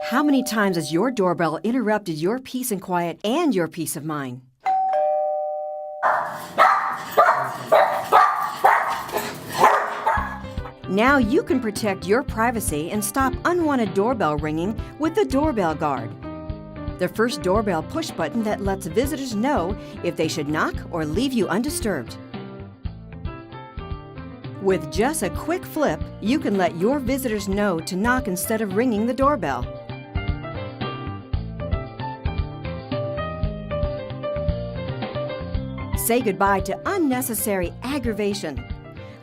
How many times has your doorbell interrupted your peace and quiet and your peace of mind? Now you can protect your privacy and stop unwanted doorbell ringing with the Doorbell Guard, the first doorbell push button that lets visitors know if they should knock or leave you undisturbed. With just a quick flip, you can let your visitors know to knock instead of ringing the doorbell. Say goodbye to unnecessary aggravation.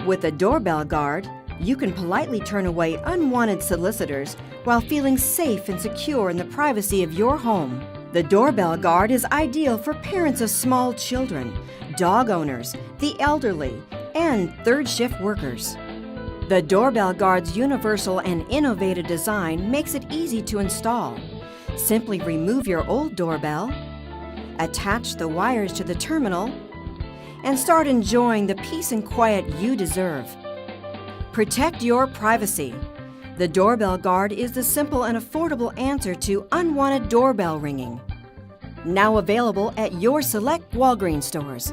With the Doorbell Guard, you can politely turn away unwanted solicitors while feeling safe and secure in the privacy of your home. The Doorbell Guard is ideal for parents of small children, dog owners, the elderly, and third-shift workers. The Doorbell Guard's universal and innovative design makes it easy to install. Simply remove your old doorbell, attach the wires to the terminal, and start enjoying the peace and quiet you deserve. Protect your privacy. The Doorbell Guard is the simple and affordable answer to unwanted doorbell ringing. Now available at your select Walgreen stores.